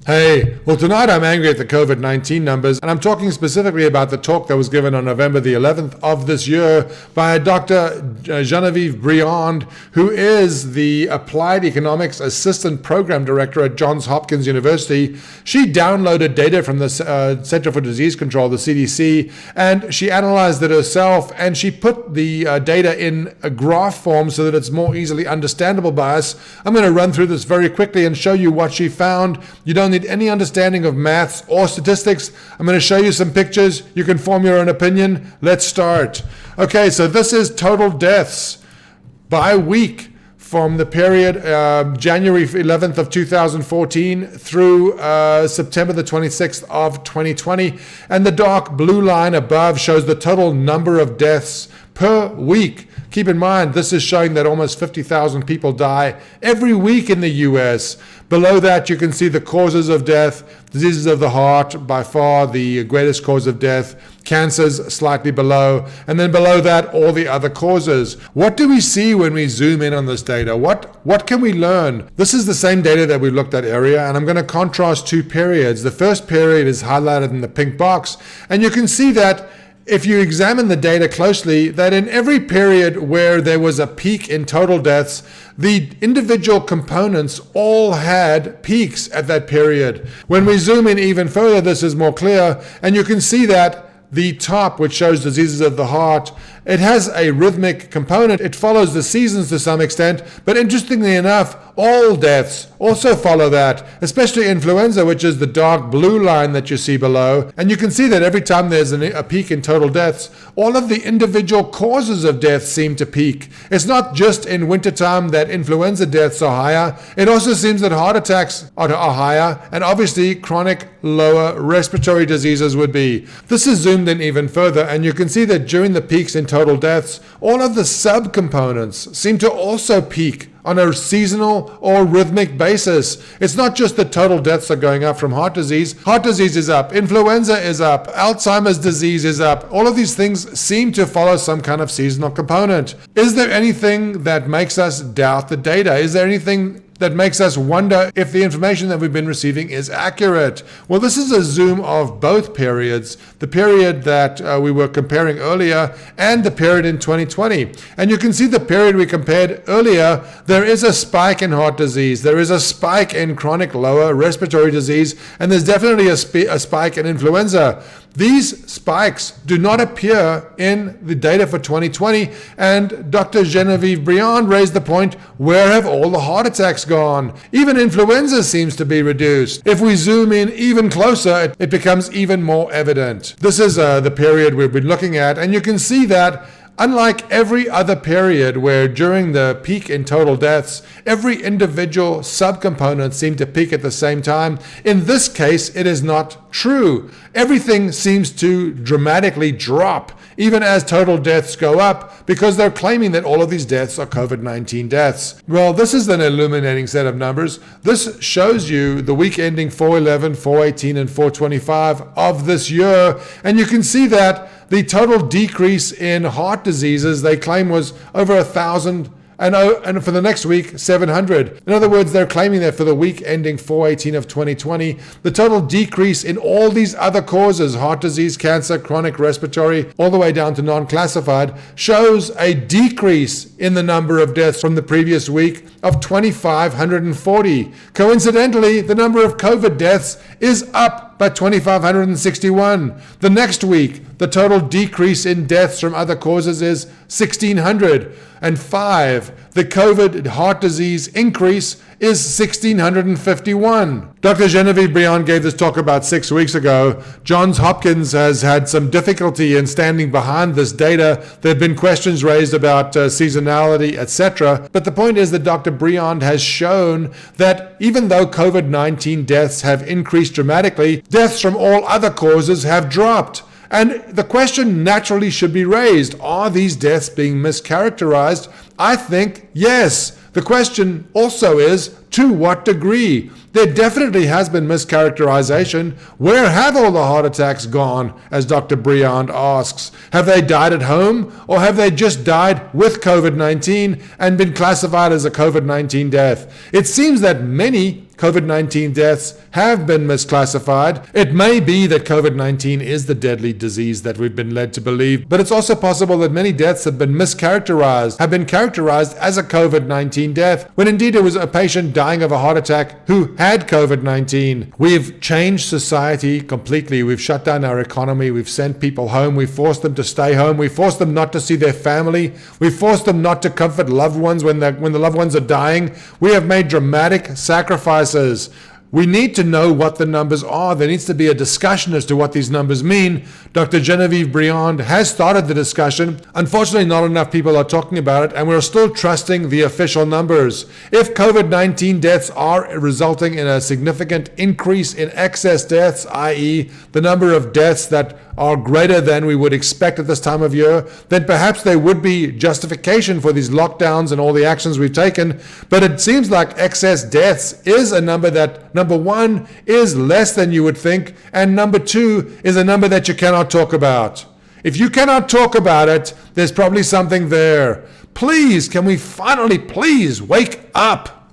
Hey, well tonight I'm angry at the COVID-19 numbers, and I'm talking specifically about the talk that was given on November the 11th of this year by Dr. Genevieve Briand, who is the Applied Economics Assistant Program Director at Johns Hopkins University. She downloaded data from the Center for Disease Control, the CDC, and she analyzed it herself, and she put the data in a graph form so that it's more easily understandable by us. I'm going to run through this very quickly and show you what she found. You don't need any understanding of maths or statistics. I'm going to show you some pictures. You can form your own opinion. Let's start. Okay, so this is total deaths by week from the period January 11th of 2014 through September the 26th of 2020. And the dark blue line above shows the total number of deaths per week. Keep in mind, this is showing that almost 50,000 people die every week in the US. Below that, you can see the causes of death, diseases of the heart, by far the greatest cause of death, cancers slightly below, and then below that, all the other causes. What do we see when we zoom in on this data? What can we learn? This is the same data that we looked at earlier, and I'm going to contrast two periods. The first period is highlighted in the pink box, and you can see that if you examine the data closely, that in every period where there was a peak in total deaths, the individual components all had peaks at that period. When we zoom in even further, this is more clear, and you can see that the top, which shows diseases of the heart, it has a rhythmic component. It follows the seasons to some extent, but interestingly enough, all deaths also follow that, especially influenza, which is the dark blue line that you see below. And you can see that every time there's a peak in total deaths, all of the individual causes of death seem to peak. It's not just in wintertime that influenza deaths are higher. It also seems that heart attacks are higher, and obviously chronic lower respiratory diseases would be. This is zoomed in even further, and you can see that during the peaks in total deaths, all of the subcomponents seem to also peak on a seasonal or rhythmic basis. It's not just that total deaths are going up from heart disease. Heart disease is up, influenza is up, Alzheimer's disease is up. All of these things seem to follow some kind of seasonal component. Is there anything that makes us doubt the data? Is there anything that makes us wonder if the information that we've been receiving is accurate? Well, this is a zoom of both periods, the period that we were comparing earlier and the period in 2020. And you can see the period we compared earlier, there is a spike in heart disease, there is a spike in chronic lower respiratory disease, and there's definitely a spike in influenza. These spikes do not appear in the data for 2020, and Dr. Genevieve Briand raised the point, where have all the heart attacks gone? Even influenza seems to be reduced. If we zoom in even closer, it becomes even more evident. This is the period we've been looking at, and you can see that unlike every other period where during the peak in total deaths, every individual subcomponent seemed to peak at the same time, in this case, it is not true. Everything seems to dramatically drop, even as total deaths go up, because they're claiming that all of these deaths are COVID-19 deaths. Well, this is an illuminating set of numbers. This shows you the week ending 4/11, 4/18, and 4/25 of this year, and you can see that the total decrease in heart diseases they claim was over 1,000, and for the next week, 700. In other words, they're claiming that for the week ending 4/18 of 2020, the total decrease in all these other causes, heart disease, cancer, chronic respiratory, all the way down to non-classified, shows a decrease in the number of deaths from the previous week of 2,540. Coincidentally, the number of COVID deaths is up by 2,561. The next week, the total decrease in deaths from other causes is 1,605. The COVID heart disease increase is 1,651. Dr. Genevieve Briand gave this talk about 6 weeks ago. Johns Hopkins has had some difficulty in standing behind this data. There have been questions raised about seasonality, etc. But the point is that Dr. Briand has shown that even though COVID-19 deaths have increased dramatically, deaths from all other causes have dropped. And the question naturally should be raised, are these deaths being mischaracterized? I think yes. The question also is, to what degree? There definitely has been mischaracterization. Where have all the heart attacks gone, as Dr. Briand asks? Have they died at home, or have they just died with COVID-19 and been classified as a COVID-19 death? It seems that many COVID-19 deaths have been misclassified. It may be that COVID-19 is the deadly disease that we've been led to believe, but it's also possible that many deaths have been characterized as a COVID-19 death, when indeed it was a patient dying of a heart attack who had COVID-19. We've changed society completely. We've shut down our economy. We've sent people home. We've forced them to stay home. We've forced them not to see their family. We've forced them not to comfort loved ones when the loved ones are dying. We have made dramatic sacrifices. We need to know what the numbers are. There needs to be a discussion as to what these numbers mean. Dr. Genevieve Briand has started the discussion. Unfortunately, not enough people are talking about it, and we're still trusting the official numbers. If COVID-19 deaths are resulting in a significant increase in excess deaths, i.e. the number of deaths that are greater than we would expect at this time of year, then perhaps there would be justification for these lockdowns and all the actions we've taken. But it seems like excess deaths is a number that, number one, is less than you would think, and number two, is a number that you cannot talk about. If you cannot talk about it, there's probably something there. Please, can we finally please wake up?